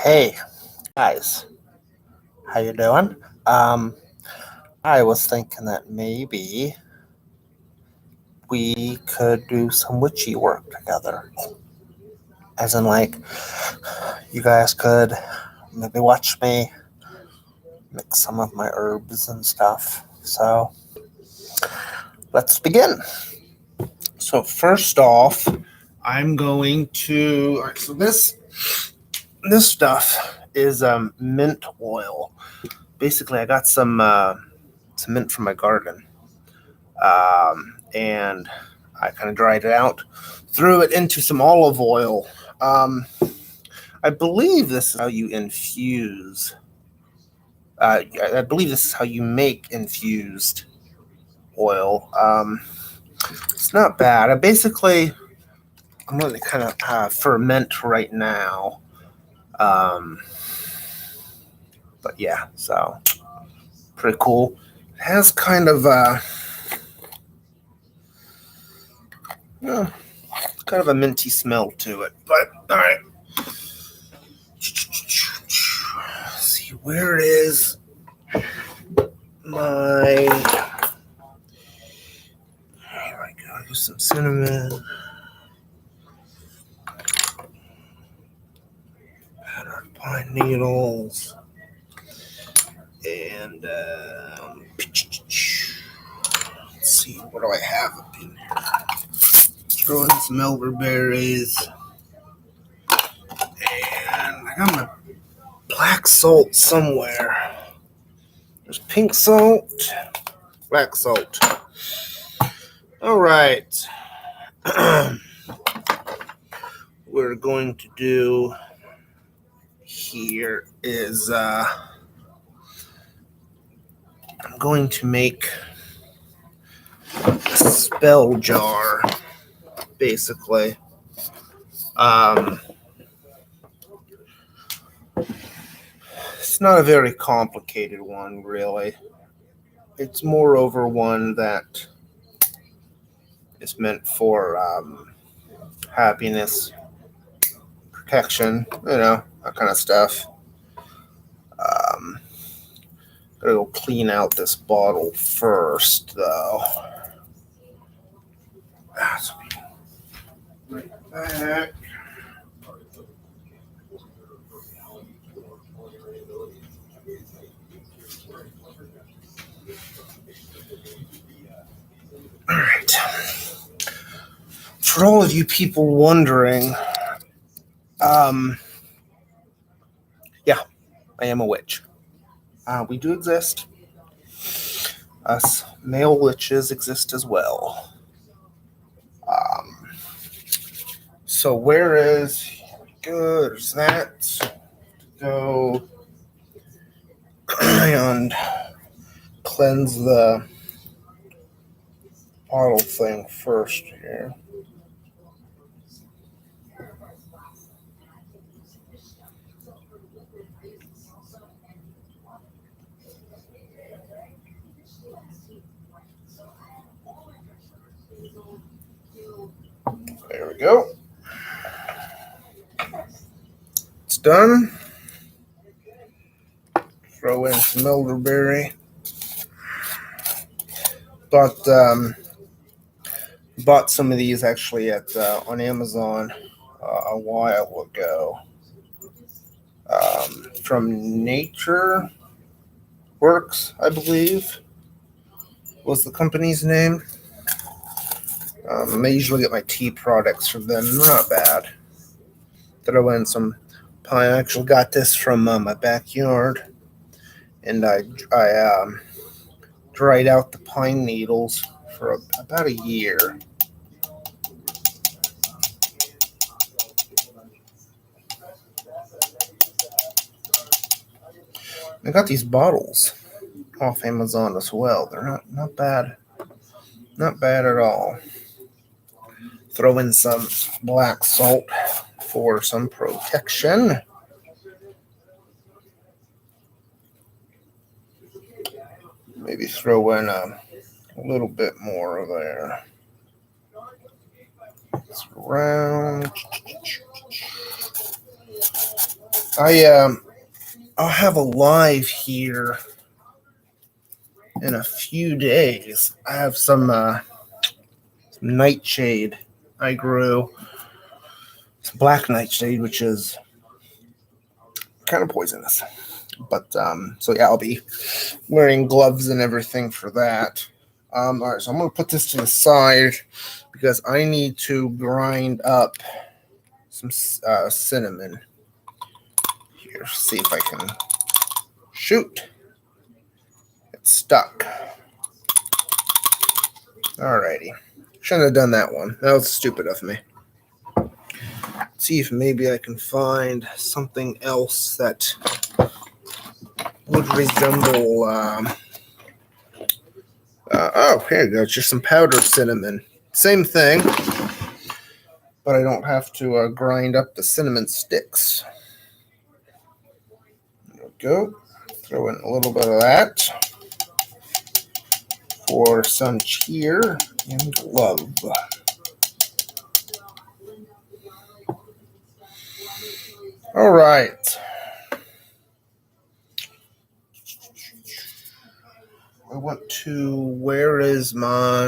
Hey guys, how you doing? Um, I was thinking that maybe we could do some witchy work together. As in, like, you guys could maybe watch me mix some of my herbs and stuff. So let's begin. So first off, I'm going to. All right, so this stuff is mint oil. Basically, I got some mint from my garden. And I kind of dried it out, threw it into some olive oil. Um, I believe this is how you infuse. I believe this is how you make infused oil. It's not bad. I'm going to kind of ferment right now. Um, but yeah, so pretty cool. It has kind of kind of a minty smell to it. But all right. See where it is. Here I go. Here's some cinnamon. Powdered pine needles. And let's see, what do I have up in here? Throw in some elderberries. And I got my black salt somewhere. There's pink salt, black salt. All right. We're going to do here is I'm going to make a spell jar, basically. It's not a very complicated one, really. It's moreover one that is meant for happiness, protection, that kind of stuff. Gotta go clean out this bottle first, though. That's right back. All right. For all of you people wondering, yeah, I am a witch. We do exist. Us male witches exist as well. So where is good? Is that go and cleanse the bottle thing first here. There we go. It's done. Throw in some elderberry. Bought some of these actually at on Amazon a while ago. From Nature Works, I believe, was the company's name. I usually get my tea products from them. Not bad. Throw in some pine. I actually got this from my backyard, and I dried out the pine needles for about a year. I got these bottles off Amazon as well. They're not bad. Not bad at all. Throw in some black salt for some protection. Maybe throw in a little bit more there. It's around. I'll have a live here in a few days. I have some nightshade I grew. It's black nightshade, which is kind of poisonous. But so yeah, I'll be wearing gloves and everything for that. All right, so I'm gonna put this to the side because I need to grind up some cinnamon. Here, see if I can shoot. It's stuck. Alrighty. Shouldn't have done that one. That was stupid of me. Let's see if maybe I can find something else that would resemble. Oh, here you go. Just some powdered cinnamon. Same thing, but I don't have to grind up the cinnamon sticks. There we go. Throw in a little bit of that for some cheer and love. All right. I want to. Where is my.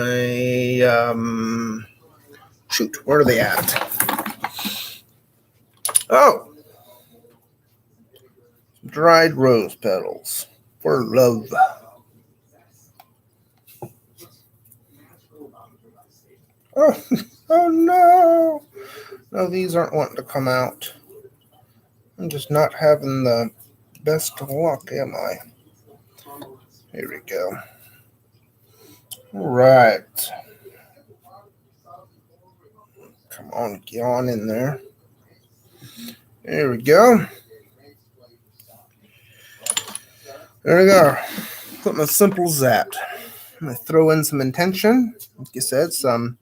Shoot, where are they at? Oh! Dried rose petals for love. Oh, oh no! No, these aren't wanting to come out. I'm just not having the best of luck, am I? Here we go. All right. Come on, get on in there. There we go. There we go. Something as simple as that. I'm going to throw in some intention. Like you said, some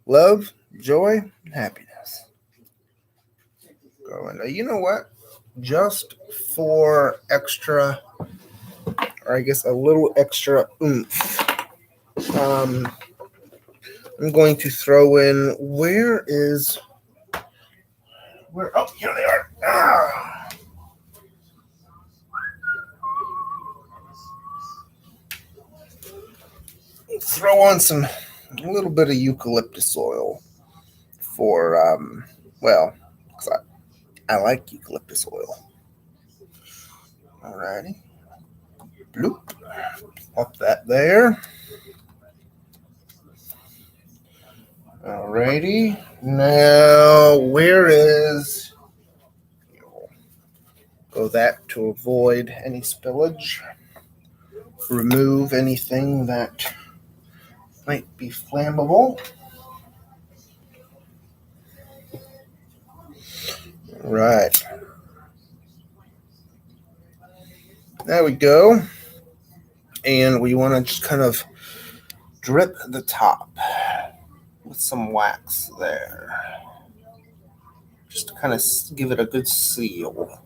love, joy, and happiness. Go into, you know what? Just for extra, or I guess a little extra oomph, I'm going to throw in, oh, here they are. Ah. Throw on a little bit of eucalyptus oil for, because I like eucalyptus oil. Alrighty. Bloop. Pop that there. Alrighty. Now, where is... Go that to avoid any spillage. Remove anything that might be flammable. Right. There we go. And we want to just kind of drip the top with some wax there. Just to kind of give it a good seal.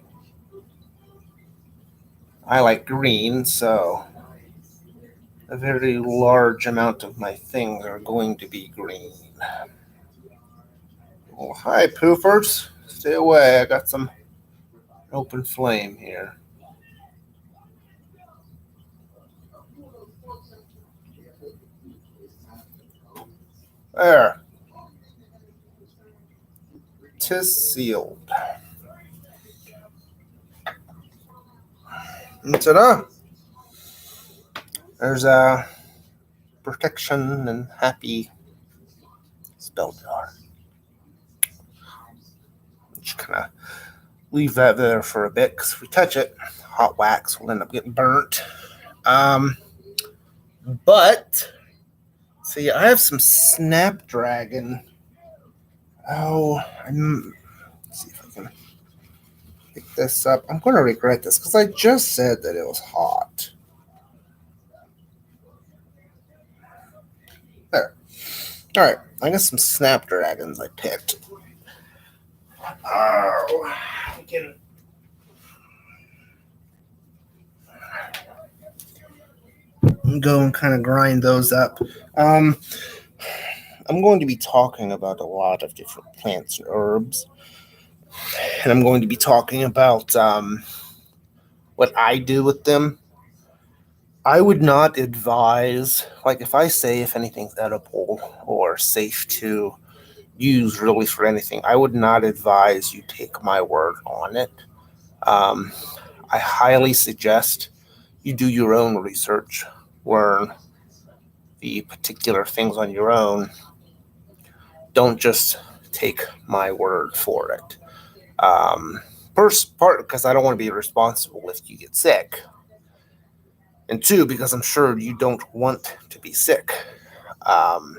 I like green, so a very large amount of my things are going to be green. Oh, hi, poofers. Stay away. I got some open flame here. There. 'Tis sealed. And ta-da! There's a protection and happy spell jar. Just kind of leave that there for a bit, because if we touch it, hot wax will end up getting burnt. But see, I have some snapdragon. Oh, let's see if I can pick this up. I'm going to regret this because I just said that it was hot. There. All right, I got some snapdragons I picked. Oh, I can. Go and kind of grind those up. I'm going to be talking about a lot of different plants and herbs. and I'm going to be talking about what I do with them. I would not advise, like if anything's edible or safe to use really for anything, I would not advise you take my word on it. Um, I highly suggest you do your own research, learn the particular things on your own. Don't just take my word for it. First part, because I don't want to be responsible if you get sick. And two, because I'm sure you don't want to be sick. Um,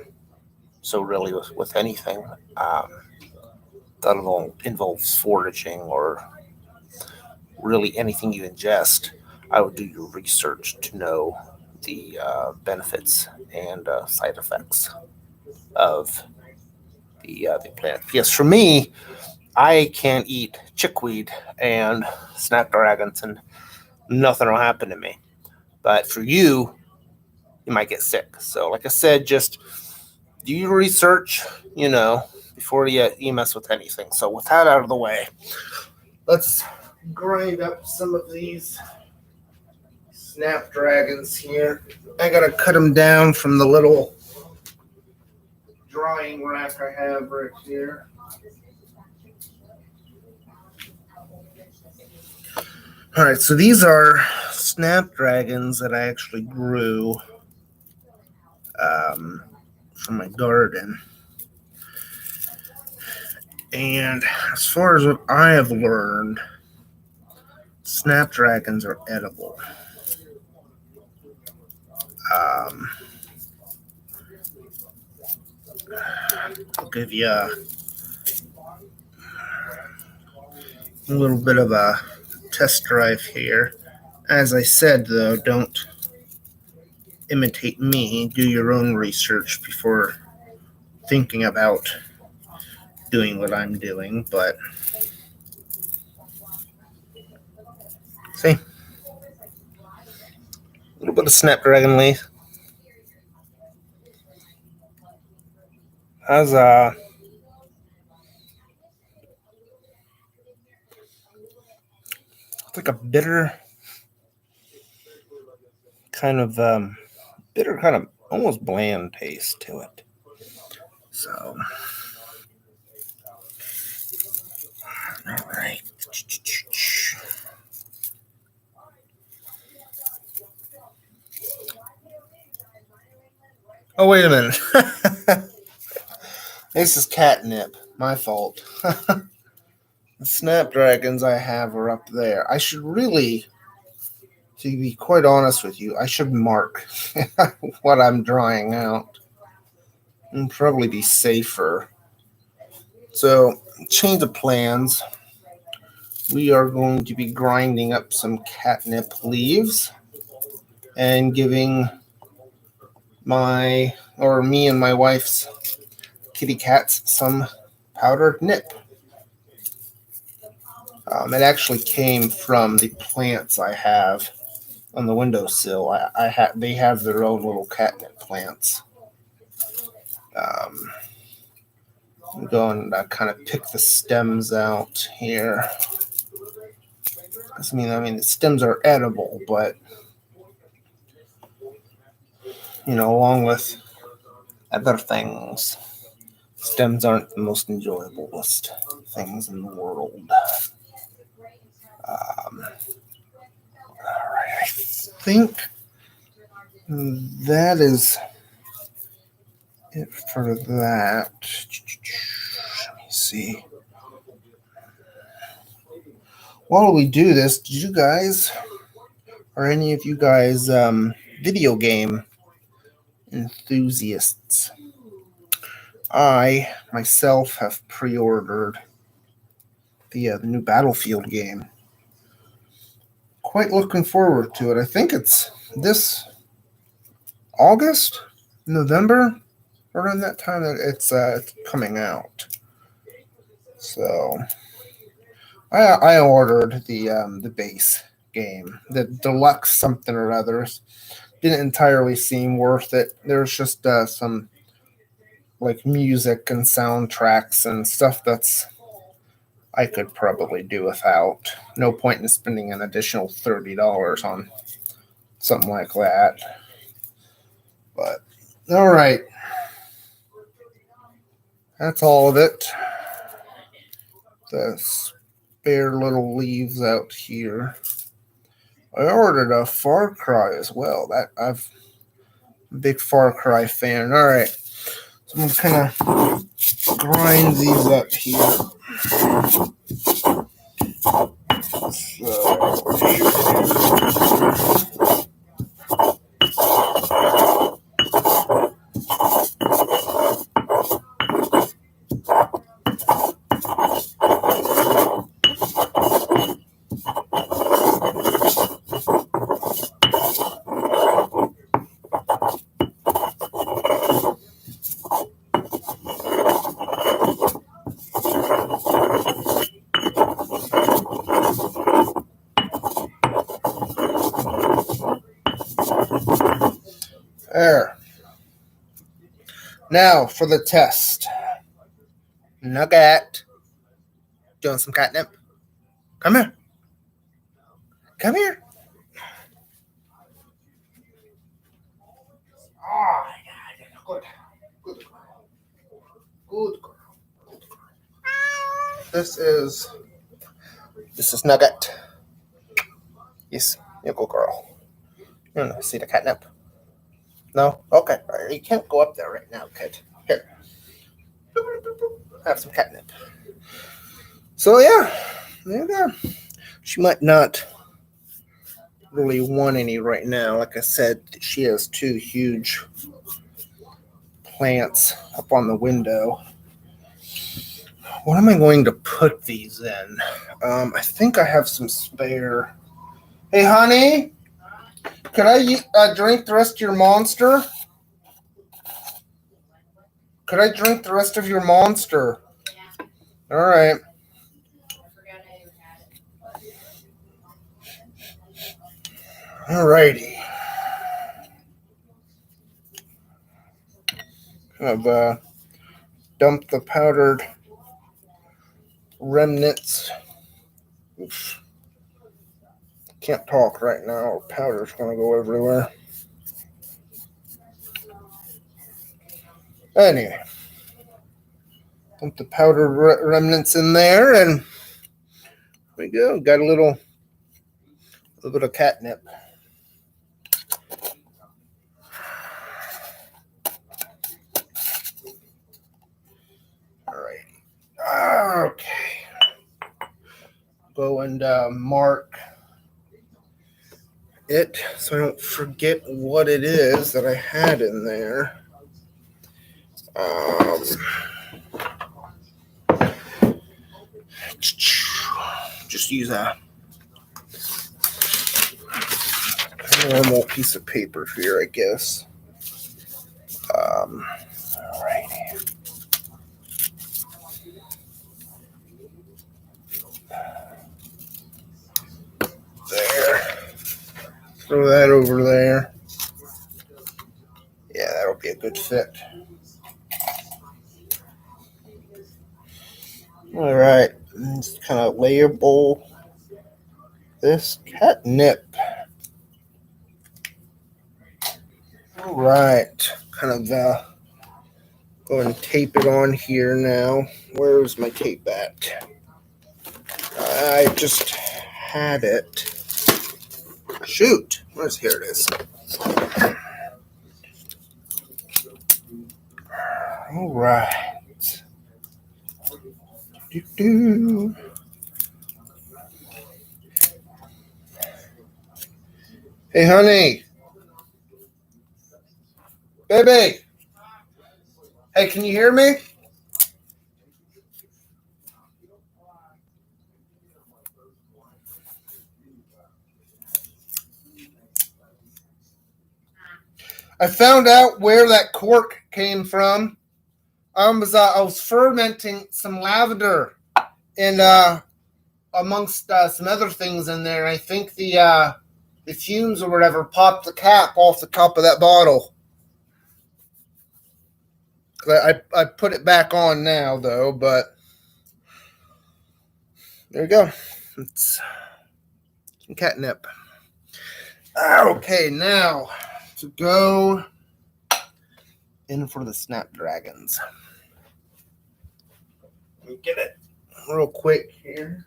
so really with anything that involves foraging or really anything you ingest, I would do your research to know the benefits and side effects of the plant. Yes, for me, I can eat chickweed and snapdragons and nothing will happen to me. But for you, you might get sick. So, like I said, just do your research, before you mess with anything. So, with that out of the way, let's grind up some of these snapdragons here. I gotta cut them down from the little drying rack I have right here. All right, so these are snapdragons that I actually grew from my garden. And as far as what I have learned, snapdragons are edible. I'll give you a little bit of a test drive here. As I said, though, don't imitate me. Do your own research before thinking about doing what I'm doing. But see, a little bit of snapdragon leaf. Has it's like a bitter kind of almost bland taste to it. So, all right. Oh, wait a minute. This is catnip. My fault. The snapdragons I have are up there. I should really, to be quite honest with you, I should mark what I'm drying out. And probably be safer. So, change of plans. We are going to be grinding up some catnip leaves and giving me and my wife's kitty cats some powdered nip. It actually came from the plants I have on the windowsill. They have their own little catnip plants. I'm going to kind of pick the stems out here. I mean, the stems are edible, but along with other things, stems aren't the most enjoyablest things in the world. All right, I think that is it for that. Let me see. While we do this, did you guys, or any of you guys, video game enthusiasts? I myself have pre-ordered the new Battlefield game. Quite looking forward to it. I think it's this August, November, around that time that it's coming out. So I ordered the base game, the deluxe something or others. Didn't entirely seem worth it. There's just some like music and soundtracks and stuff that's I could probably do without. No point in spending an additional $30 on something like that. But all right, that's all of it. The spare little leaves out here. I ordered a Far Cry as well. That I've a big Far Cry fan. All right, so I'm gonna kind of grind these up here. There. Now for the test. Nugget. Doing some catnip. Come here. Come here. Oh, good. Good girl. Good girl. Good girl. This is Nugget. Yes, you go girl. You want to see the catnip? No? Okay. All right. You can't go up there right now, kid. Here. Have some catnip. So yeah, there you go. She might not really want any right now. Like I said, she has two huge plants up on the window. What am I going to put these in? I think I have some spare. Hey, honey, could I drink the rest of your Monster? Could I drink the rest of your Monster? Yeah. All right. All righty. I've dumped the powdered remnants. Oof. Can't talk right now. Powder's going to go everywhere. Anyway, dump the powdered remnants in there, and there we go. Got a little bit of catnip. Alrighty. Okay. Go and mark it so I don't forget what it is that I had in there. Just use a normal piece of paper here, I guess. Alrighty. There. Throw that over there. Yeah, that'll be a good fit. All right, just kind of label this catnip. All right, kind of go and tape it on here now. Where's my tape at? I just had it. Shoot, here it is. All right. Hey, honey. Baby. Hey, can you hear me? I found out where that cork came from. I was fermenting some lavender and amongst some other things in there. I think the fumes or whatever popped the cap off the top of that bottle. I put it back on now though, but there you go. It's some catnip. Okay, now to go in for the snapdragons. Let me get it real quick here.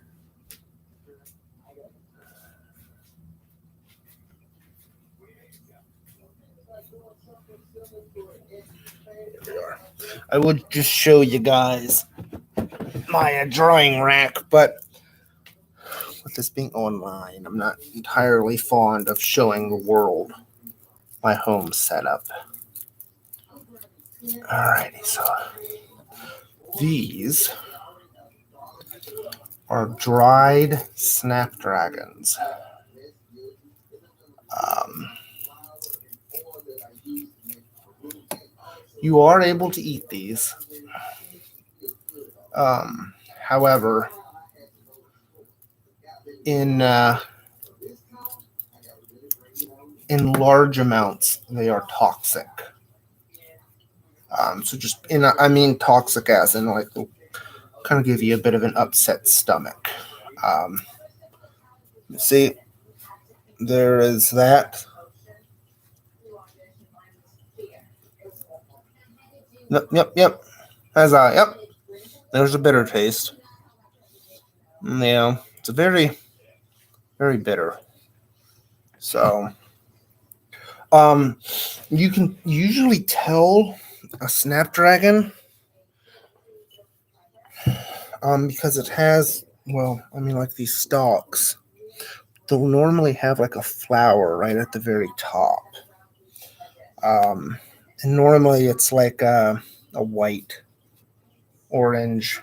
Here we are. I would just show you guys my drawing rack, but with this being online, I'm not entirely fond of showing the world my home setup. Alrighty, so these are dried snapdragons. You are able to eat these. However, in large amounts, they are toxic. So just I mean toxic as in like kind of give you a bit of an upset stomach. See, there is that. Yep. Yep. There's a bitter taste. Yeah, it's a very, very bitter. So, you can usually tell a snapdragon, because it has, well, I mean, like these stalks. They'll normally have like a flower right at the very top. And normally it's like a white, orange,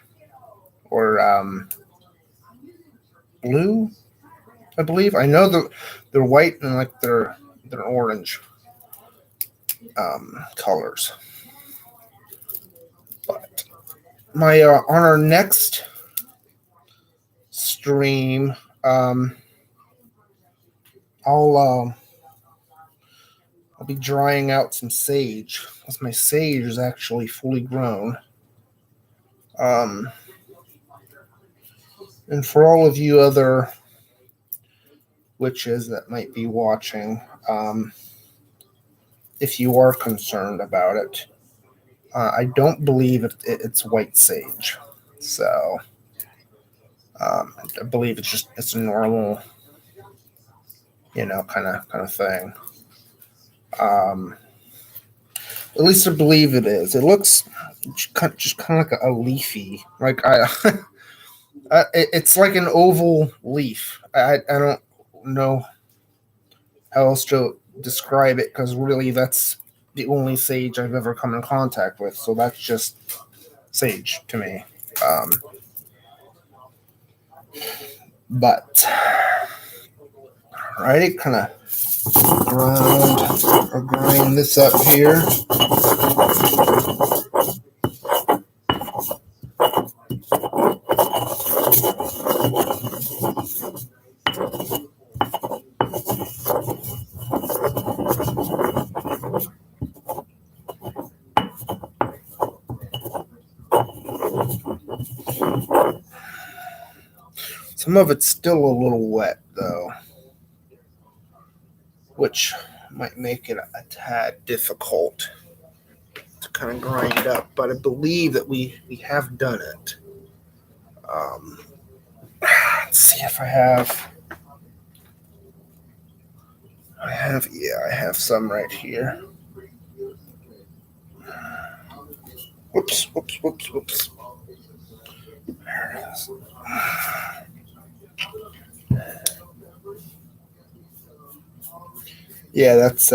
or blue, I believe. I know they're white and like they're orange colors. But my on our next stream, I'll be drying out some sage because my sage is actually fully grown. And for all of you other witches that might be watching, if you are concerned about it, I don't believe it's white sage. So I believe it's a normal, kind of thing. At least I believe it is. It looks just kind of like a leafy, like it's like an oval leaf. I don't know how else to describe it because really that's the only sage I've ever come in contact with. So that's just sage to me. But alrighty, kind of grind this up here. Some of it's still a little wet though, which might make it a tad difficult to kind of grind up, but I believe that we have done it. Let's see if I have some right here. Whoops. There it is. Yeah, that's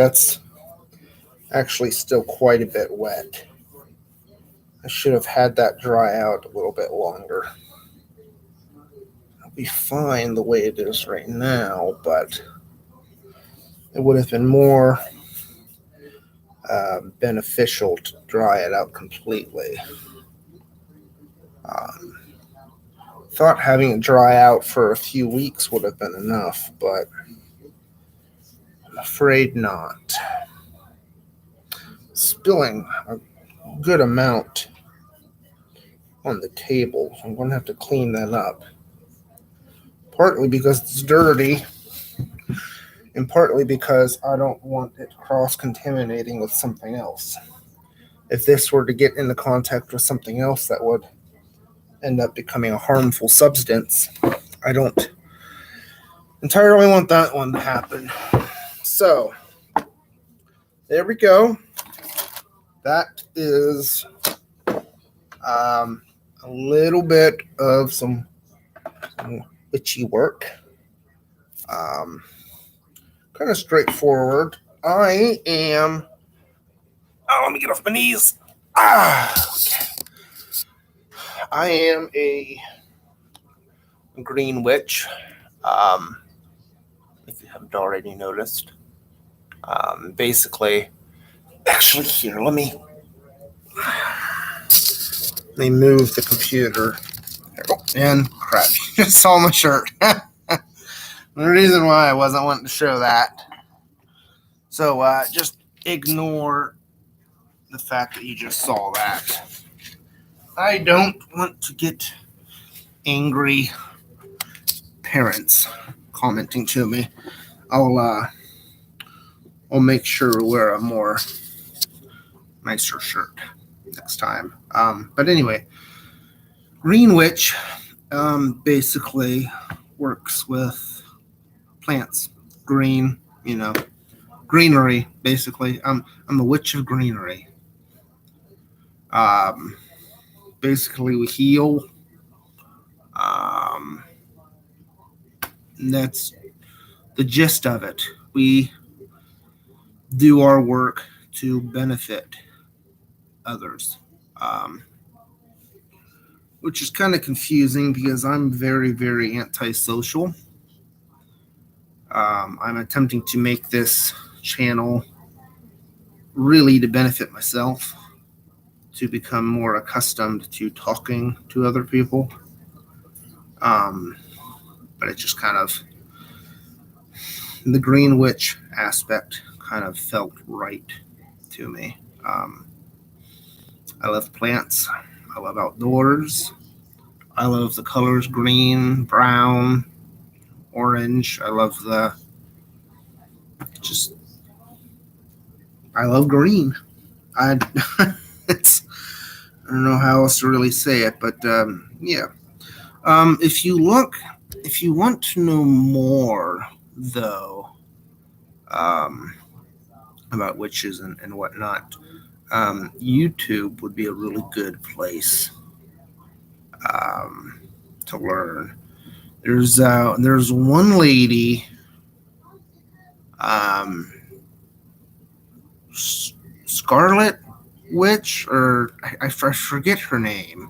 actually still quite a bit wet. I should have had that dry out a little bit longer. It'll be fine the way it is right now, but it would have been more beneficial to dry it out completely. Thought having it dry out for a few weeks would have been enough, but I'm afraid not. Spilling a good amount on the table. I'm going to have to clean that up. partly because it's dirty, and partly because I don't want it cross-contaminating with something else. If this were to get into contact with something else that would end up becoming a harmful substance, I don't entirely want that one to happen. So, there we go. That is a little bit of some witchy work. Kind of straightforward. I am. Oh, let me get off my knees. Okay. I am a green witch. If you haven't already noticed, basically, actually, here, let me move the computer. And crap, you just saw my shirt. The reason why I wasn't wanting to show that. So just ignore the fact that you just saw that. I don't want to get angry parents commenting to me. I'll make sure to wear a more nicer shirt next time. But anyway, Green Witch basically works with plants, green, greenery. Basically, I'm the witch of greenery. Basically, we heal. That's the gist of it. We do our work to benefit others, which is kind of confusing because I'm very, very antisocial. I'm attempting to make this channel really to benefit myself, to become more accustomed to talking to other people. But it just kind of, the Green Witch aspect kind of felt right to me. I love plants. I love outdoors. I love the colors green, brown, orange. I love I love green. I don't know how else to really say it, but yeah. If you want to know more, though, about witches and whatnot, YouTube would be a really good place to learn. There's one lady, Scarlet Witch, or I forget her name.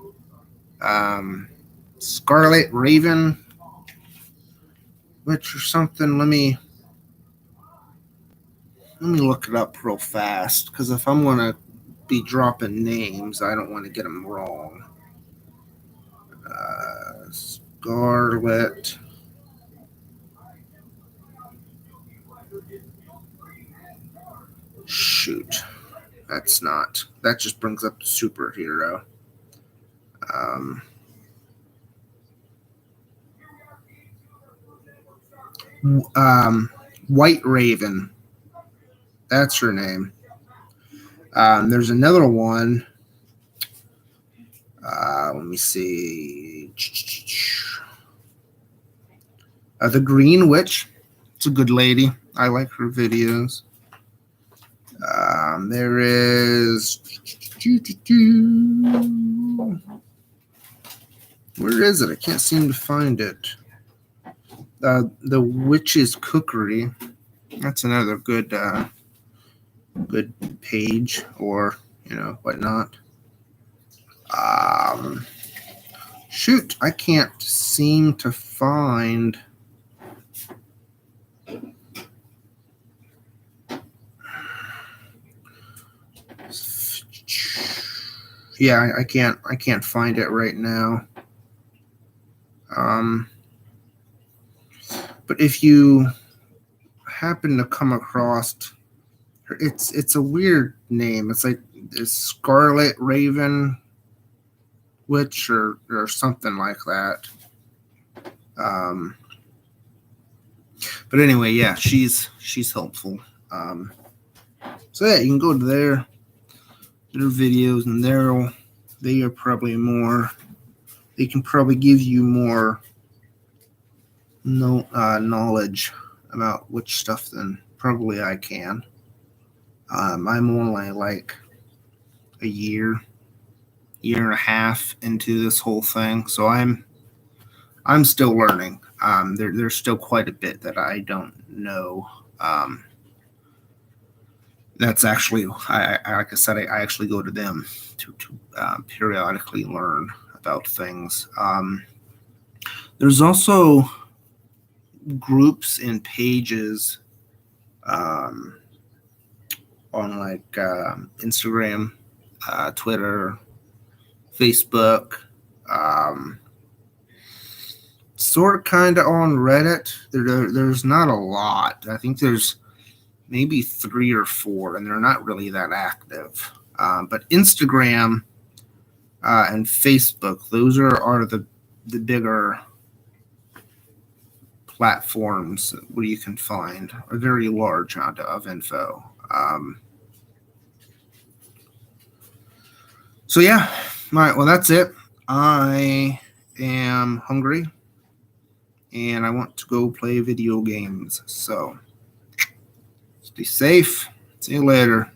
Scarlet Raven Witch or something. Let me look it up real fast, because if I'm gonna be dropping names, I don't want to get them wrong. Scarlet. Shoot. That just brings up the superhero. White Raven. That's her name. There's another one. Let me see. The Green Witch. It's a good lady. I like her videos. There is. Where is it? I can't seem to find it. The Witch's Cookery. That's another good page, or whatnot. Shoot, I can't seem to find. Yeah, I can't find it right now. But if you happen to come across her, it's a weird name. It's like Scarlet Raven Witch or something like that. But anyway, yeah, she's helpful. So yeah, you can go to their videos, and they are probably more. They can probably give you more knowledge about witch stuff than probably I can. I'm only like a year and a half into this whole thing, so I'm still learning. There's still quite a bit that I don't know. That's actually, like I said, I actually go to them to periodically learn about things. There's also groups and pages on like Instagram, Twitter, Facebook, sort of kind of on Reddit. There's not a lot. I think there's maybe 3 or 4, and they're not really that active. But Instagram and Facebook, those are the bigger platforms where you can find a very large amount of info. So yeah, all right. Well, that's it. I am hungry, and I want to go play video games. So stay safe. See you later.